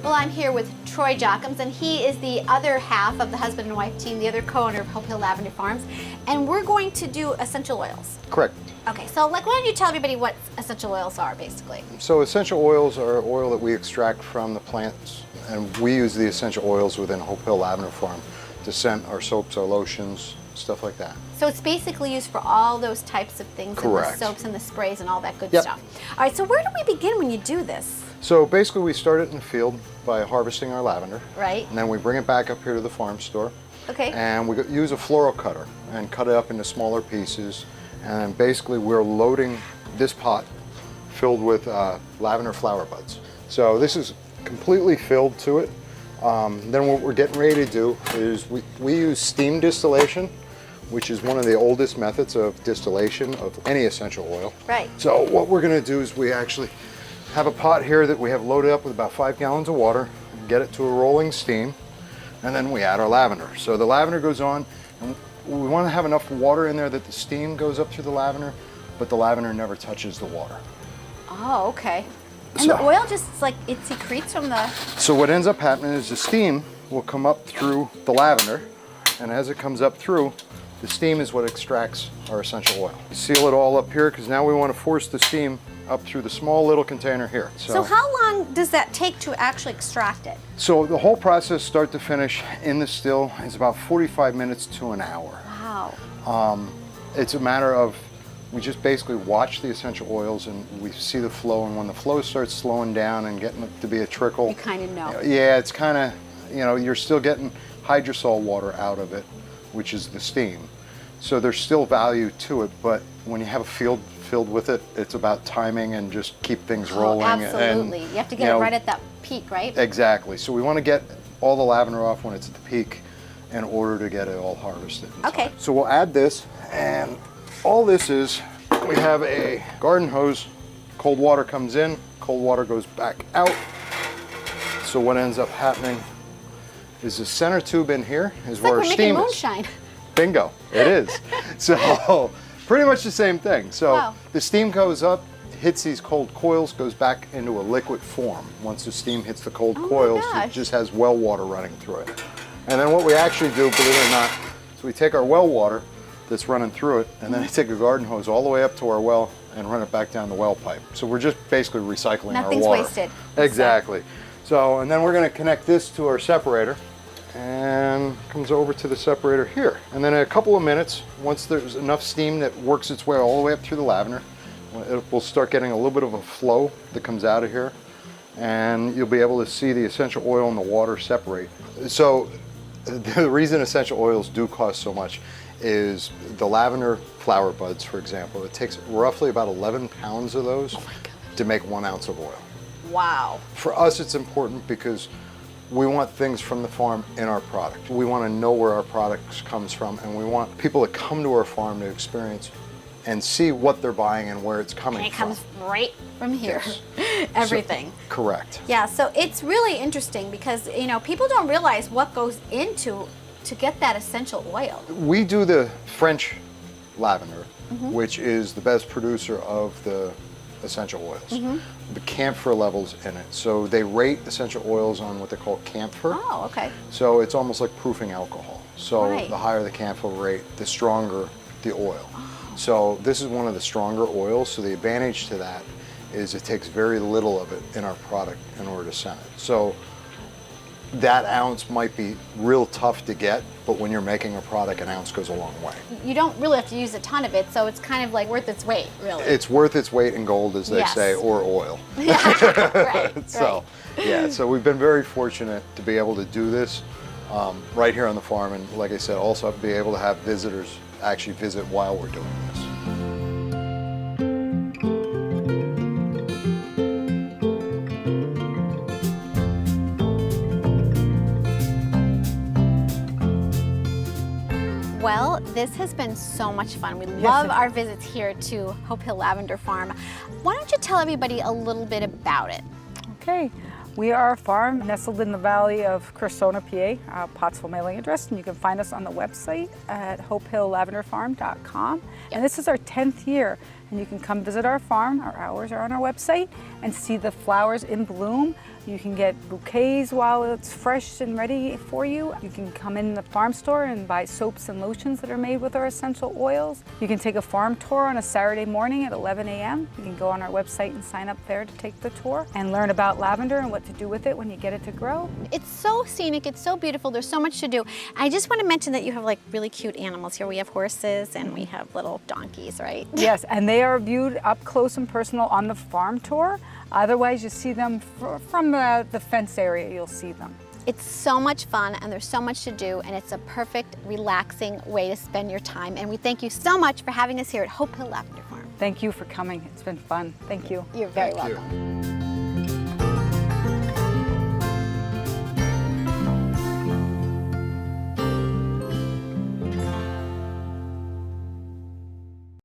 Well, I'm here with Troy Jockums, and he is the other half of the husband and wife team, the other co-owner of Hope Hill Lavender Farms, and we're going to do essential oils. Correct. Okay, so why don't you tell everybody what essential oils are, basically? So essential oils are oil that we extract from the plants, and we use the essential oils within Hope Hill Lavender Farm to scent our soaps, our lotions, stuff like that. So it's basically used for all those types of things. Correct. And the soaps and the sprays and all that good Yep. stuff. All right, so where do we begin when you do this? So basically we start it in the field by harvesting our lavender. Right. And then we bring it back up here to the farm store. Okay. And we use a floral cutter and cut it up into smaller pieces. And basically we're loading this pot filled with lavender flower buds. So this is completely filled to it. Then what we're getting ready to do is we use steam distillation, which is one of the oldest methods of distillation of any essential oil. Right. So what we're going to do is we actually have a pot here that we have loaded up with about 5 gallons of water, get it to a rolling steam, and then we add our lavender. So the lavender goes on, and we want to have enough water in there that the steam goes up through the lavender, but the lavender never touches the water. Oh, okay. And So- the oil just like it secretes from the... So what ends up happening is the steam will come up through the lavender, and as it comes up through, the steam is what extracts our essential oil. Seal it all up here because now we want to force the steam up through the small little container here. So how long does that take to actually extract it? So the whole process, start to finish, in the still, is about 45 minutes to an hour. Wow. It's a matter of, we just basically watch the essential oils and we see the flow, and when the flow starts slowing down and getting to be a trickle, You kind of know. Yeah, it's kind of, you're still getting hydrosol water out of it, which is the steam. So there's still value to it, but when you have a field filled with it, it's about timing and just keep things rolling. Oh, absolutely. You have to get it right at that peak, right? Exactly. So we want to get all the lavender off when it's at the peak in order to get it all harvested. in Okay. time. So we'll add this, and all this is, we have a garden hose. Cold water comes in, cold water goes back out. So what ends up happening is the center tube in here is It's where like our we're steam making is. moonshine. Bingo, it is. So pretty much the same thing. So Wow. the steam goes up, hits these cold coils, goes back into a liquid form. Once the steam hits the cold Oh my coils, gosh. it just has well water running through it. And then what we actually do, believe it or not, is we take our well water that's running through it, and then I take a garden hose all the way up to our well and run it back down the well pipe. So we're just basically recycling Nothing's our water. wasted. Exactly. So, and then we're going to connect this to our separator, and comes over to the separator here. And then in a couple of minutes, once there's enough steam that works its way all the way up through the lavender, we'll start getting a little bit of a flow that comes out of here, and you'll be able to see the essential oil and the water separate. So the reason essential oils do cost so much is the lavender flower buds, for example. It takes roughly about 11 pounds of those to make 1 ounce of oil. Wow. For us, it's important because we want things from the farm in our product. We want to know where our product comes from, and we want people to come to our farm to experience and see what they're buying and where it's coming And it from. comes right from here. Yes. Everything. So, correct. Yeah, so it's really interesting because, people don't realize what goes into to get that essential oil. We do the French lavender, Mm-hmm. which is the best producer of the essential oils. Mm-hmm. The camphor levels in it. So they rate essential oils on what they call camphor. Oh, okay. So it's almost like proofing alcohol. So Right. the higher the camphor rate, the stronger the oil. So this is one of the stronger oils. So the advantage to that is it takes very little of it in our product in order to scent it. So that ounce might be real tough to get, but when you're making a product, an ounce goes a long way. You don't really have to use a ton of it, so it's kind of like worth its weight, really. It's worth its weight in gold, as they Yes. say, or oil. right, So, yeah, so we've been very fortunate to be able to do this right here on the farm, and like I said, also be able to have visitors actually visit while we're doing this. Well, this has been so much fun. We love our visits here to Hope Hill Lavender Farm. Why don't you tell everybody a little bit about it? Okay. We are a farm nestled in the valley of Cursona, PA, Pottsville mailing address, and you can find us on the website at hopehilllavenderfarm.com. And this is our 10th year, and you can come visit our farm. Our hours are on our website, and see the flowers in bloom. You can get bouquets while it's fresh and ready for you. You can come in the farm store and buy soaps and lotions that are made with our essential oils. You can take a farm tour on a Saturday morning at 11 a.m. You can go on our website and sign up there to take the tour and learn about lavender and what to do with it when you get it to grow. It's so scenic, it's so beautiful, there's so much to do. I just want to mention that you have like really cute animals here. We have horses and we have little donkeys, right? Yes, and they are viewed up close and personal on the farm tour. Otherwise, you see them from the fence area, you'll see them. It's so much fun and there's so much to do, and it's a perfect, relaxing way to spend your time. And we thank you so much for having us here at Hope Hill Lavender Farm. Thank you for coming. It's been fun. Thank you. You're very Thank you. welcome.